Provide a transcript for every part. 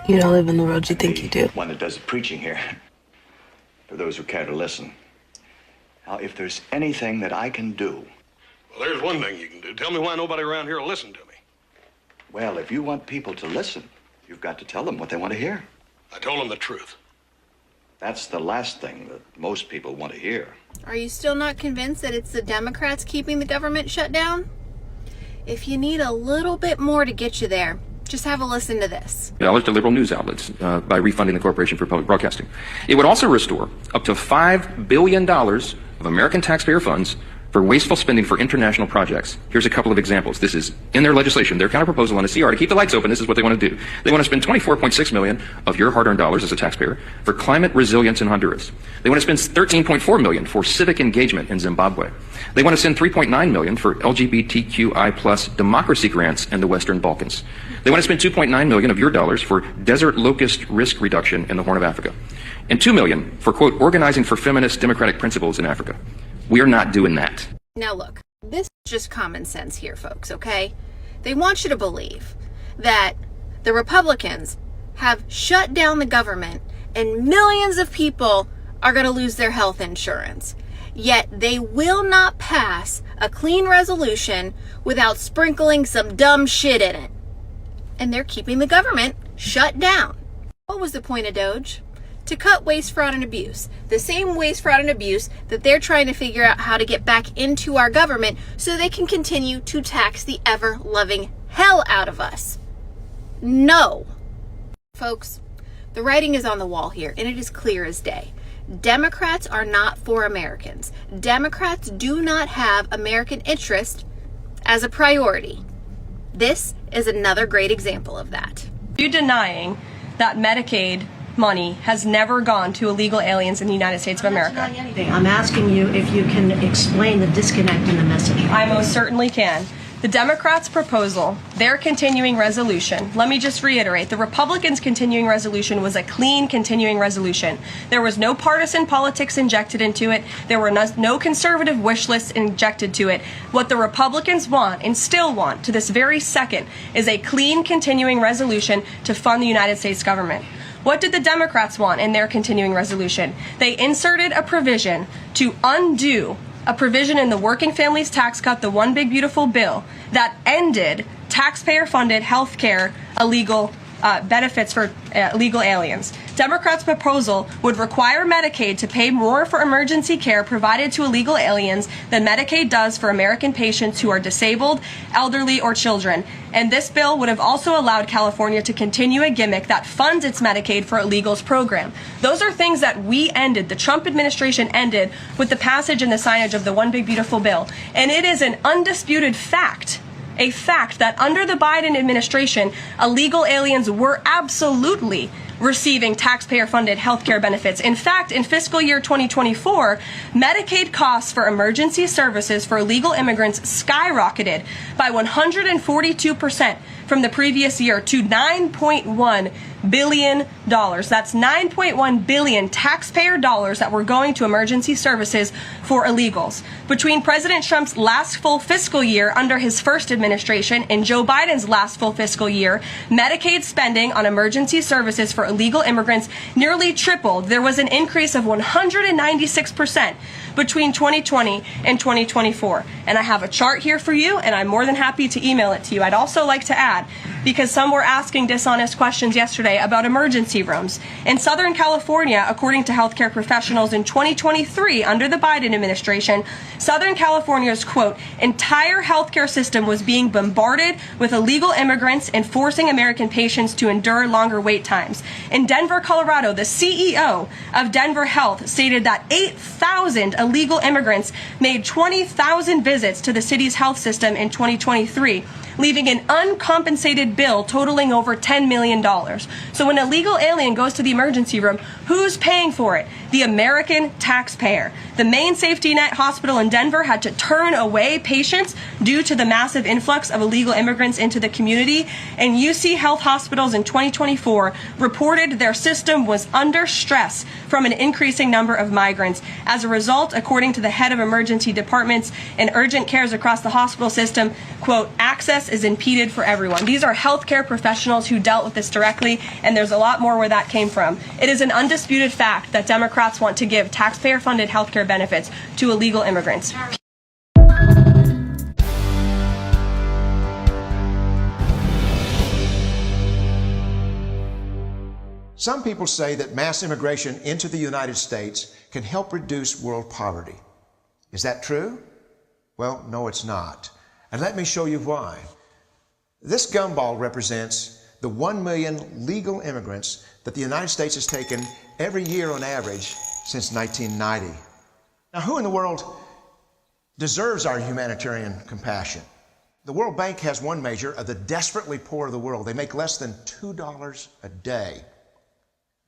You don't live in the world you think you do. One that does the preaching here, for those who care to listen. Now, if there's anything that I can do... Well, there's one thing you can do. Tell me why nobody around here will listen to me. Well, if you want people to listen, you've got to tell them what they want to hear. I told them the truth. That's the last thing that most people want to hear. Are you still not convinced that it's the Democrats keeping the government shut down? If you need a little bit more to get you there, just have a listen to this. Dollars to liberal news outlets by refunding the Corporation for Public Broadcasting. It would also restore up to $5 billion of American taxpayer funds for wasteful spending for international projects. Here's a couple of examples. This is in their legislation, their counterproposal on a CR to keep the lights open. This is what they want to do. They want to spend $24.6 million of your hard-earned dollars as a taxpayer for climate resilience in Honduras. They want to spend $13.4 million for civic engagement in Zimbabwe. They want to send $3.9 million for LGBTQI plus democracy grants in the Western Balkans. They want to spend $2.9 million of your dollars for desert locust risk reduction in the Horn of Africa. And $2 million for, quote, organizing for feminist democratic principles in Africa. We are not doing that. Now look, this is just common sense here, folks, okay? They want you to believe that the Republicans have shut down the government and millions of people are going to lose their health insurance. Yet they will not pass a clean resolution without sprinkling some dumb shit in it. And they're keeping the government shut down. What was the point of Doge? To cut waste, fraud, and abuse. The same waste, fraud, and abuse that they're trying to figure out how to get back into our government so they can continue to tax the ever-loving hell out of us. No. Folks, the writing is on the wall here, and it is clear as day. Democrats are not for Americans. Democrats do not have American interest as a priority. This is another great example of that. You denying that Medicaid money has never gone to illegal aliens in the United States of America? I'm not denying anything. I'm asking you if you can explain the disconnect in the message. I most certainly can. The Democrats' proposal, their continuing resolution, let me just reiterate, the Republicans' continuing resolution was a clean continuing resolution. There was no partisan politics injected into it. There were no conservative wish lists injected to it. What the Republicans want, and still want to this very second, is a clean continuing resolution to fund the United States government. What did the Democrats want in their continuing resolution? They inserted a provision to undo a provision in the Working Families Tax Cut, the One Big Beautiful Bill, that ended taxpayer-funded health care illegal benefits for illegal aliens. Democrats' proposal would require Medicaid to pay more for emergency care provided to illegal aliens than Medicaid does for American patients who are disabled, elderly, or children. And this bill would have also allowed California to continue a gimmick that funds its Medicaid for illegals program. Those are things that we ended, the Trump administration ended, with the passage and the signage of the One Big Beautiful Bill. And it is an undisputed fact, a fact that under the Biden administration, illegal aliens were absolutely receiving taxpayer-funded health care benefits. In fact, in fiscal year 2024, Medicaid costs for emergency services for illegal immigrants skyrocketed by 142% from the previous year to $9.1 billion. That's $9.1 billion taxpayer dollars that were going to emergency services for illegals. Between President Trump's last full fiscal year under his first administration and Joe Biden's last full fiscal year, Medicaid spending on emergency services for illegal immigrants nearly tripled. There was an increase of 196% between 2020 and 2024. And I have a chart here for you, and I'm more than happy to email it to you. I'd also like to add, because some were asking dishonest questions yesterday about emergency rooms. In Southern California, according to healthcare professionals in 2023, under the Biden administration, Southern California's, quote, entire healthcare system was being bombarded with illegal immigrants and forcing American patients to endure longer wait times. In Denver, Colorado, the CEO of Denver Health stated that 8,000 illegal immigrants made 20,000 visits to the city's health system in 2023, leaving an uncompensated bill totaling over $10 million. So when an illegal alien goes to the emergency room, who's paying for it? The American taxpayer. The Maine Safety Net Hospital in Denver had to turn away patients due to the massive influx of illegal immigrants into the community, and UC Health Hospitals in 2024 reported their system was under stress from an increasing number of migrants. As a result, according to the head of emergency departments and urgent cares across the hospital system, quote, access access is impeded for everyone. These are healthcare professionals who dealt with this directly, and there's a lot more where that came from. It is an undisputed fact that Democrats want to give taxpayer-funded healthcare benefits to illegal immigrants. Some people say that mass immigration into the United States can help reduce world poverty. Is that true? Well, no, it's not. And let me show you why. This gumball represents the 1 million legal immigrants that the United States has taken every year on average since 1990. Now, who in the world deserves our humanitarian compassion? The World Bank has one measure of the desperately poor of the world. They make less than $2 a day.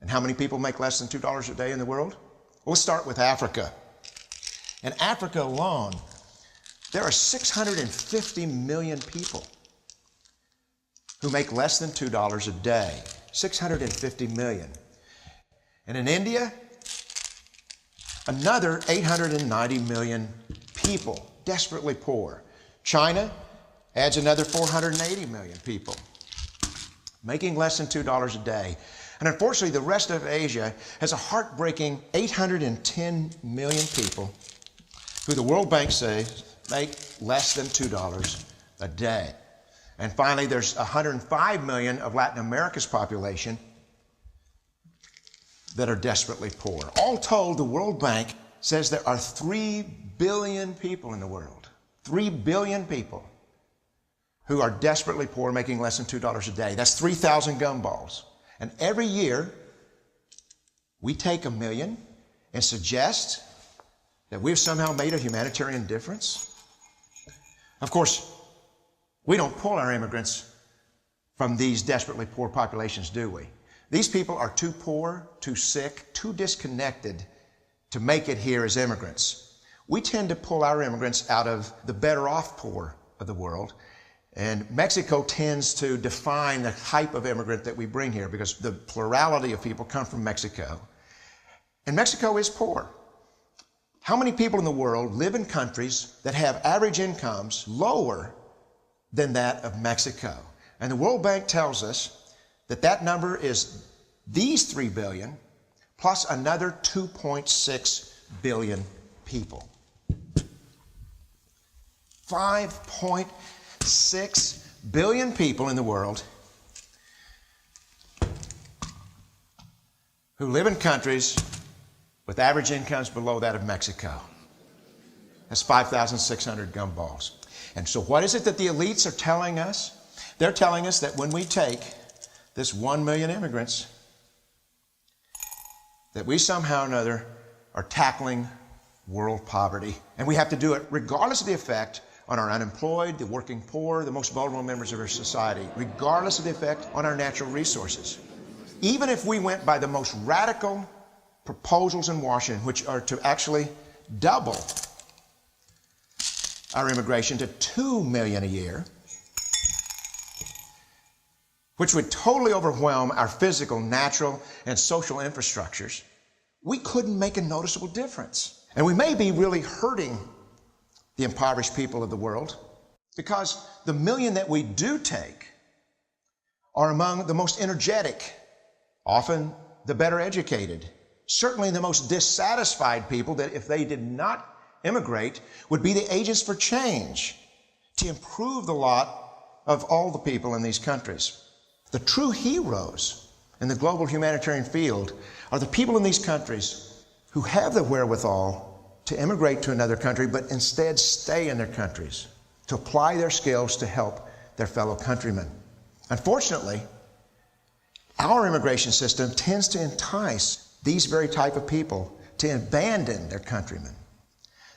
And how many people make less than $2 a day in the world? We'll start with Africa. In Africa alone, there are 650 million people who make less than $2 a day. 650 million. And in India, another 890 million people, desperately poor. China adds another 480 million people, making less than $2 a day. And unfortunately, the rest of Asia has a heartbreaking 810 million people who the World Bank says make less than $2 a day. And finally, there's 105 million of Latin America's population that are desperately poor. All told, the World Bank says there are 3 billion people in the world, 3 billion people who are desperately poor, making less than $2 a day. That's 3,000 gumballs. And every year, we take 1 million and suggest that we've somehow made a humanitarian difference. Of course, we don't pull our immigrants from these desperately poor populations, do we? These people are too poor, too sick, too disconnected to make it here as immigrants. We tend to pull our immigrants out of the better off poor of the world. And Mexico tends to define the type of immigrant that we bring here because the plurality of people come from Mexico. And Mexico is poor. How many people in the world live in countries that have average incomes lower than that of Mexico? And the World Bank tells us that that number is these 3 billion plus another 2.6 billion people. 5.6 billion people in the world who live in countries with average incomes below that of Mexico. That's 5,600 gumballs. And so what is it that the elites are telling us? They're telling us that when we take this 1 million immigrants, that we somehow or another are tackling world poverty. And we have to do it regardless of the effect on our unemployed, the working poor, the most vulnerable members of our society, regardless of the effect on our natural resources. Even if we went by the most radical proposals in Washington, which are to actually double our immigration to 2 million a year, which would totally overwhelm our physical, natural, and social infrastructures, we couldn't make a noticeable difference. And we may be really hurting the impoverished people of the world because the million that we do take are among the most energetic, often the better educated, certainly the most dissatisfied people that if they did not immigrate would be the agents for change to improve the lot of all the people in these countries. The true heroes in the global humanitarian field are the people in these countries who have the wherewithal to immigrate to another country, but instead stay in their countries, to apply their skills to help their fellow countrymen. Unfortunately, our immigration system tends to entice these very type of people to abandon their countrymen.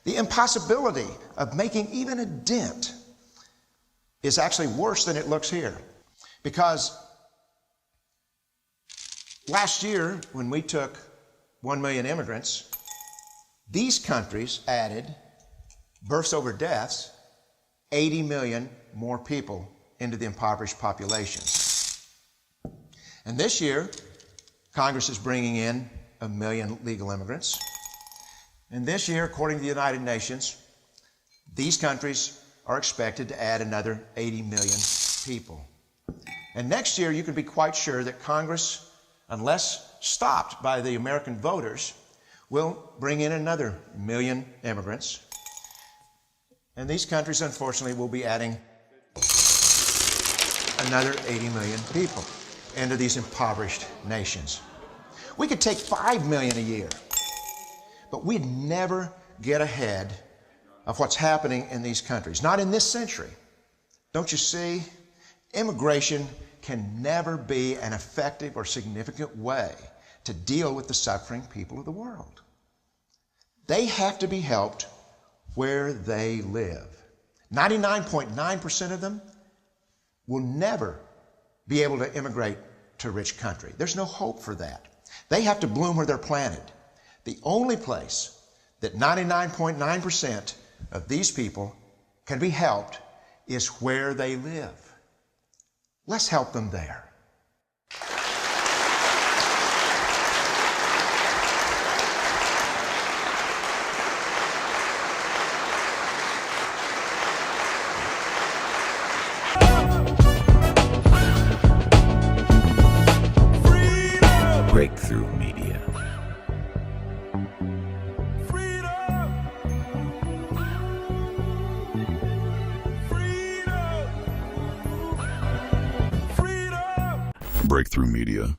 The impossibility of making even a dent is actually worse than it looks here. Because last year, when we took 1 million immigrants, these countries added, births over deaths, 80 million more people into the impoverished populations. And this year, Congress is bringing in 1 million legal immigrants. And this year, according to the United Nations, these countries are expected to add another 80 million people. And next year, you can be quite sure that Congress, unless stopped by the American voters, will bring in another million immigrants. And these countries, unfortunately, will be adding another 80 million people into these impoverished nations. We could take 5 million a year, but we'd never get ahead of what's happening in these countries. Not in this century. Don't you see? Immigration can never be an effective or significant way to deal with the suffering people of the world. They have to be helped where they live. 99.9% of them will never be able to immigrate to a rich country. There's no hope for that. They have to bloom where they're planted. The only place that 99.9% of these people can be helped is where they live. Let's help them there. Breakthrough Media. Breakthrough Media.